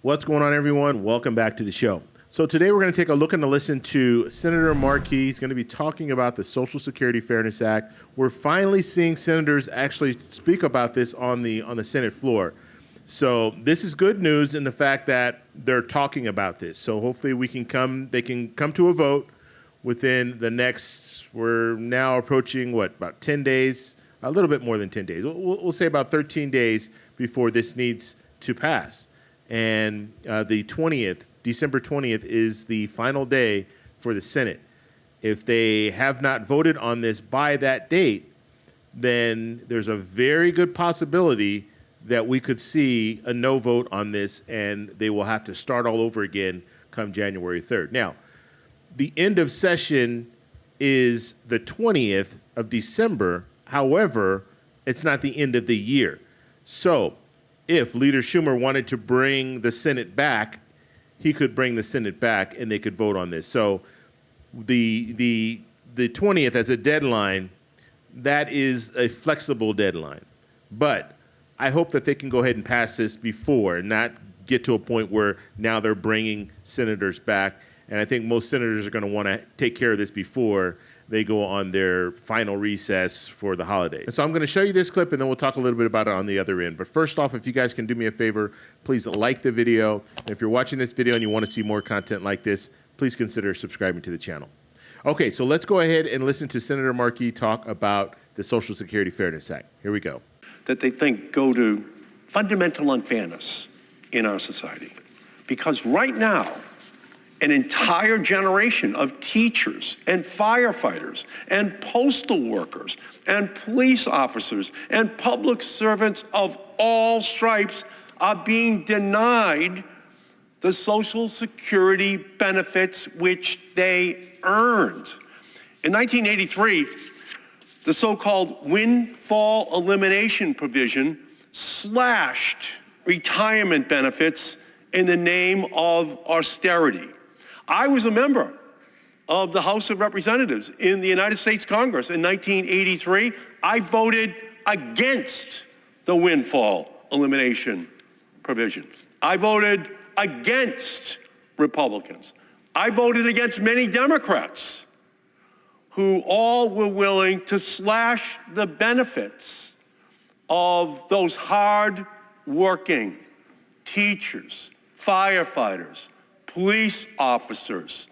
What's going on, everyone? Welcome back to the show. So today we're going to take a look and listen to Senator Markey. He's going to be talking about the Social Security Fairness Act. We're finally seeing senators actually speak about this on the Senate floor. So this is good news in the fact that they're talking about this. So hopefully they can come to a vote within the next, we're now approaching about 10 days, a little bit more than 10 days. We'll say about 13 days before this needs to pass. And the 20th, December 20th, is the final day for the Senate. If they have not voted on this by that date, then there's a very good possibility that we could see a no vote on this, and they will have to start all over again come January 3rd. Now, the end of session is the 20th of December. However, it's not the end of the year. So if Leader Schumer wanted to bring the Senate back, he could bring the Senate back and they could vote on this. So the 20th as a deadline, that is a flexible deadline. But I hope that they can go ahead and pass this before and not get to a point where now they're bringing senators back. And I think most senators are going to want to take care of this before they go on their final recess for the holidays. And so I'm going to show you this clip, and then we'll talk a little bit about it on the other end. But first off, if you guys can do me a favor, please like the video. And if you're watching this video and you want to see more content like this, please consider subscribing to the channel. Okay, so let's go ahead and listen to Senator Markey talk about the Social Security Fairness Act. Here we go. That they think go to fundamental unfairness in our society. Because right now, an entire generation of teachers and firefighters and postal workers and police officers and public servants of all stripes are being denied the Social Security benefits which they earned. In 1983, the so-called windfall elimination provision slashed retirement benefits in the name of austerity. I was a member of the House of Representatives in the United States Congress in 1983. I voted against the windfall elimination provision. I voted against Republicans. I voted against many Democrats who all were willing to slash the benefits of those hard-working teachers, firefighters, police officers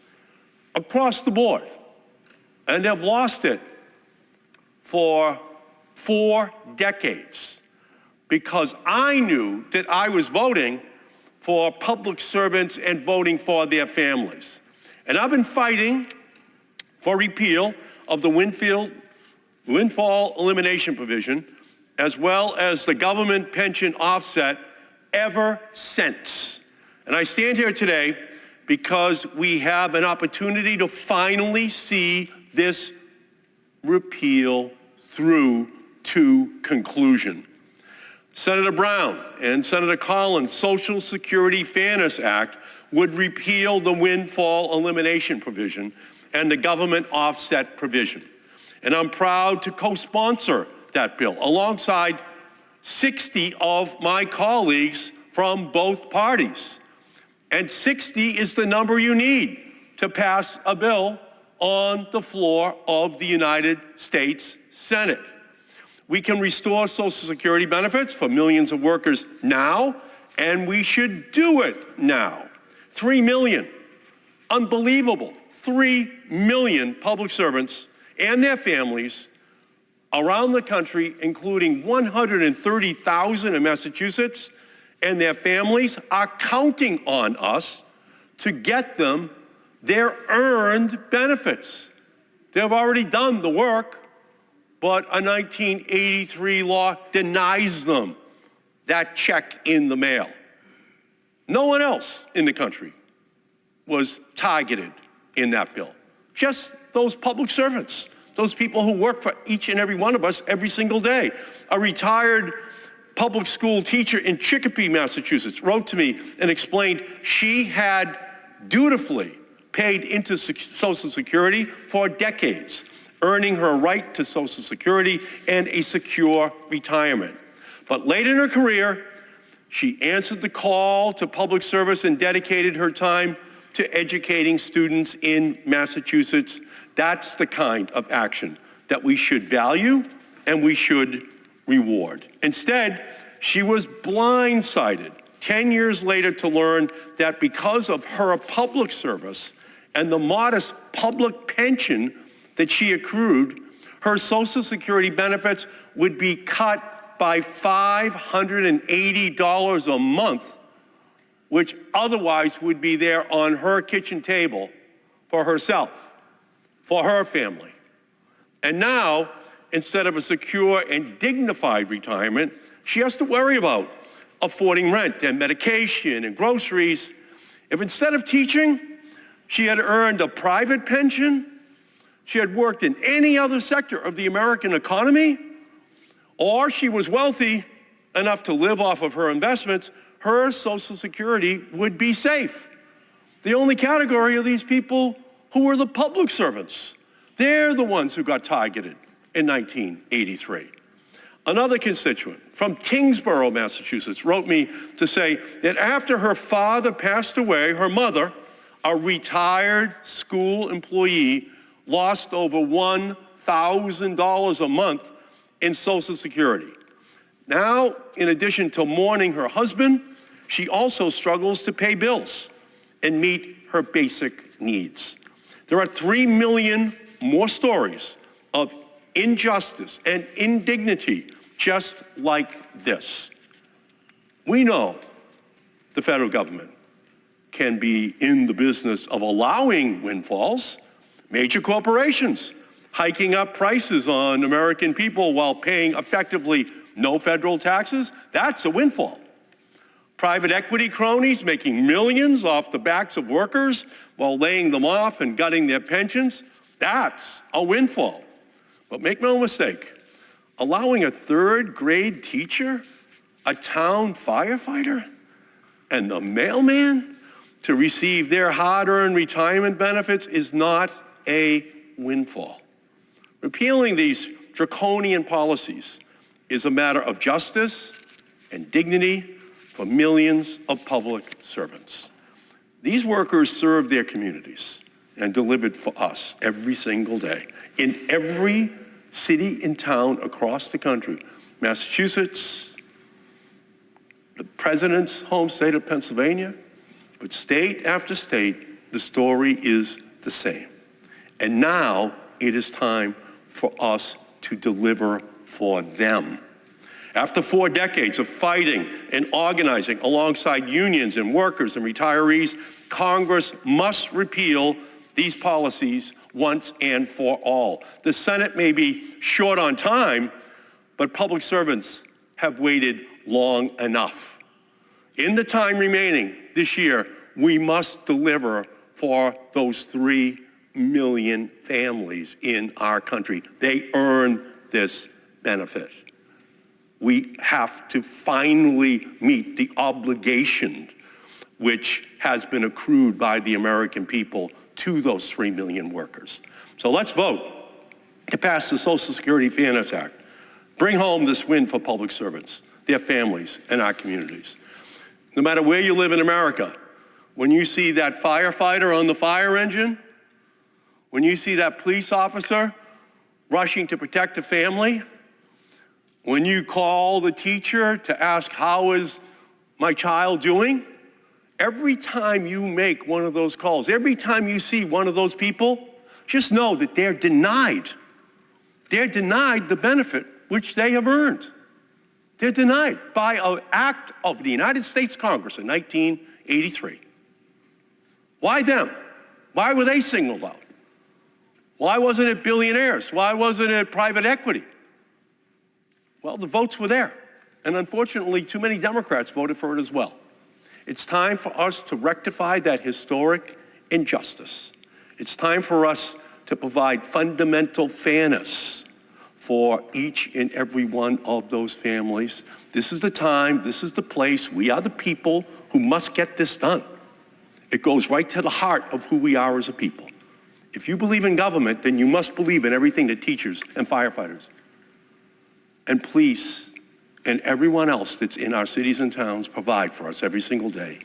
across the board. And they've lost it for 4 decades because I knew that I was voting for public servants and voting for their families. And I've been fighting for repeal of the windfall elimination provision as well as the government pension offset ever since. And I stand here today because we have an opportunity to finally see this repeal through to conclusion. Senator Brown and Senator Collins' Social Security Fairness Act would repeal the windfall elimination provision and the government offset provision. And I'm proud to co-sponsor that bill alongside 60 of my colleagues from both parties. And 60 is the number you need to pass a bill on the floor of the United States Senate. We can restore Social Security benefits for millions of workers now, and we should do it now. 3 million, unbelievable, 3 million public servants and their families around the country, including 130,000 in Massachusetts, and their families are counting on us to get them their earned benefits. They've already done the work, but a 1983 law denies them that check in the mail. No one else in the country was targeted in that bill. Just those public servants, those people who work for each and every one of us every single day. A retired public school teacher in Chicopee, Massachusetts, wrote to me and explained she had dutifully paid into Social Security for decades, earning her right to Social Security and a secure retirement. But late in her career, She answered the call to public service and dedicated her time to educating students in Massachusetts. That's the kind of action that we should value and we should reward. Instead, she was blindsided 10 years later to learn that because of her public service and the modest public pension that she accrued, her Social Security benefits would be cut by $580 a month, which otherwise would be there on her kitchen table for herself, for her family. And now, instead of a secure and dignified retirement, she has to worry about affording rent and medication and groceries. If instead of teaching, she had earned a private pension, she had worked in any other sector of the American economy, or she was wealthy enough to live off of her investments, her Social Security would be safe. The only category of these people who were the public servants. They're the ones who got targeted in 1983. Another constituent from Tingsboro, Massachusetts, wrote me to say that after her father passed away, her mother, a retired school employee, lost over $1,000 a month in Social Security. Now, in addition to mourning her husband, she also struggles to pay bills and meet her basic needs. There are 3 million more stories of injustice and indignity just like this. We know the federal government can be in the business of allowing windfalls. Major corporations hiking up prices on American people while paying effectively no federal taxes, that's a windfall. Private equity cronies making millions off the backs of workers while laying them off and gutting their pensions, that's a windfall. But make no mistake, allowing a third-grade teacher, a town firefighter, and the mailman to receive their hard-earned retirement benefits is not a windfall. Repealing these draconian policies is a matter of justice and dignity for millions of public servants. These workers served their communities and delivered for us every single day in every city and town across the country. Massachusetts, the president's home state of Pennsylvania, but state after state, the story is the same. And now it is time for us to deliver for them. After 4 decades of fighting and organizing alongside unions and workers and retirees, Congress must repeal these policies once and for all. The Senate may be short on time, but public servants have waited long enough. In the time remaining this year, we must deliver for those 3 million families in our country. They earn this benefit. We have to finally meet the obligation which has been accrued by the American people to those 3 million workers. So let's vote to pass the Social Security Fairness Act. Bring home this win for public servants, their families, and our communities. No matter where you live in America, when you see that firefighter on the fire engine, when you see that police officer rushing to protect a family, when you call the teacher to ask, how is my child doing? Every time you make one of those calls, every time you see one of those people, just know that they're denied. They're denied the benefit which they have earned. They're denied by an act of the United States Congress in 1983. Why them? Why were they singled out? Why wasn't it billionaires? Why wasn't it private equity? Well, the votes were there. And unfortunately, too many Democrats voted for it as well. It's time for us to rectify that historic injustice. It's time for us to provide fundamental fairness for each and every one of those families. This is the time, this is the place. We are the people who must get this done. It goes right to the heart of who we are as a people. If you believe in government, then you must believe in everything that teachers and firefighters and police and everyone else that's in our cities and towns provide for us every single day.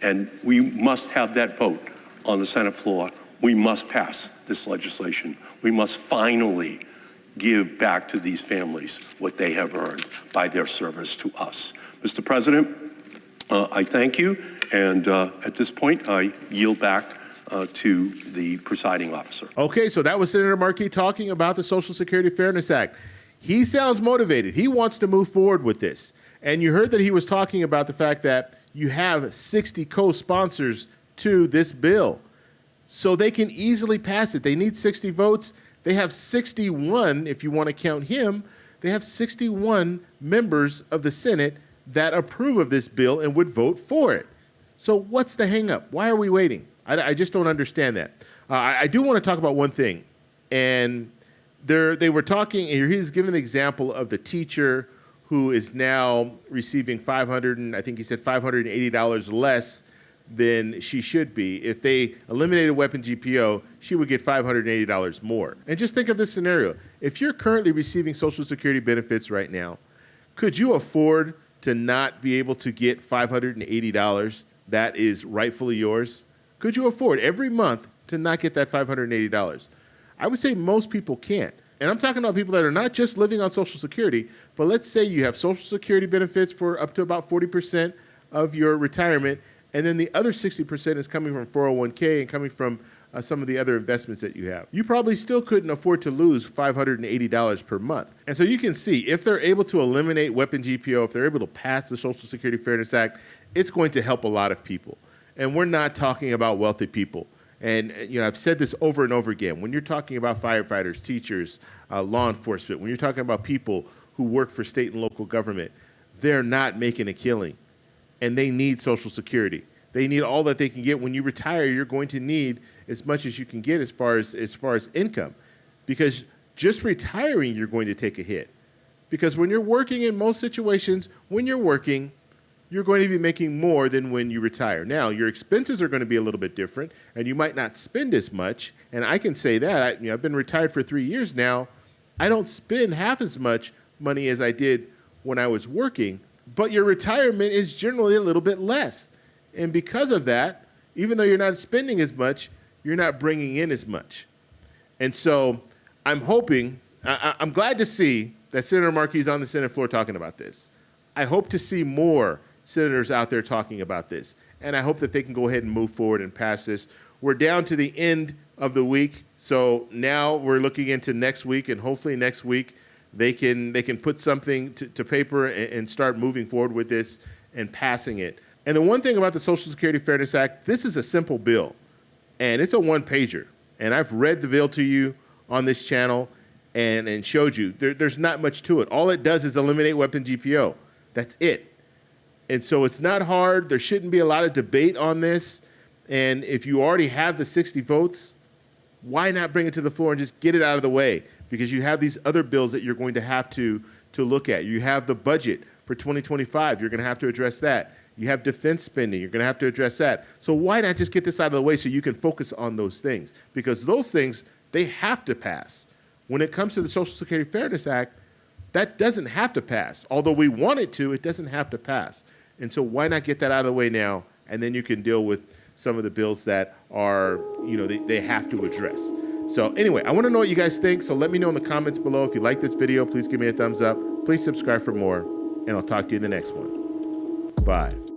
And we must have that vote on the Senate floor. We must pass this legislation. We must finally give back to these families what they have earned by their service to us. Mr. President, I thank you, and at this point, I yield back to the presiding officer. Okay, so that was Senator Markey talking about the Social Security Fairness Act. He sounds motivated. He wants to move forward with this. And you heard that he was talking about the fact that you have 60 co-sponsors to this bill. So they can easily pass it. They need 60 votes. They have 61, if you want to count him, they have 61 members of the Senate that approve of this bill and would vote for it. So what's the hang up? Why are we waiting? I just don't understand that. I do want to talk about one thing. And they were talking, he's given the example of the teacher who is now receiving $580 less than she should be. If they eliminated weapon GPO, she would get $580 more. And just think of this scenario. If you're currently receiving Social Security benefits right now, could you afford to not be able to get $580 that is rightfully yours? Could you afford every month to not get that $580? I would say most people can't. And I'm talking about people that are not just living on Social Security, but let's say you have Social Security benefits for up to about 40% of your retirement, and then the other 60% is coming from 401k and coming from some of the other investments that you have. You probably still couldn't afford to lose $580 per month. And so you can see, if they're able to eliminate weapon GPO, if they're able to pass the Social Security Fairness Act, it's going to help a lot of people. And we're not talking about wealthy people. And I've said this over and over again. When you're talking about firefighters, teachers, law enforcement, when you're talking about people who work for state and local government, they're not making a killing. And they need Social Security. They need all that they can get. When you retire, you're going to need as much as you can get as far as income. Because just retiring, you're going to take a hit. Because when you're working, in most situations, when you're working, you're going to be making more than when you retire. Now, your expenses are going to be a little bit different, and you might not spend as much. And I can say that. I've been retired for 3 years now. I don't spend half as much money as I did when I was working, but your retirement is generally a little bit less. And because of that, even though you're not spending as much, you're not bringing in as much. And so I'm hoping, I'm glad to see that Senator Markey is on the Senate floor talking about this. I hope to see more senators out there talking about this. And I hope that they can go ahead and move forward and pass this. We're down to the end of the week. So now we're looking into next week, and hopefully next week they can put something to paper and start moving forward with this and passing it. And the one thing about the Social Security Fairness Act, this is a simple bill, and it's a one-pager. And I've read the bill to you on this channel and showed you there's not much to it. All it does is eliminate weapon GPO. That's it. And so it's not hard. There shouldn't be a lot of debate on this. And if you already have the 60 votes, why not bring it to the floor and just get it out of the way? Because you have these other bills that you're going to have to look at. You have the budget for 2025. You're going to have to address that. You have defense spending. You're going to have to address that. So why not just get this out of the way so you can focus on those things? Because those things, they have to pass. When it comes to the Social Security Fairness Act, that doesn't have to pass. Although we want it to, it doesn't have to pass. And so why not get that out of the way now, and then you can deal with some of the bills that are, they have to address. So anyway, I want to know what you guys think, so let me know in the comments below. If you like this video, please give me a thumbs up. Please subscribe for more, and I'll talk to you in the next one. Bye.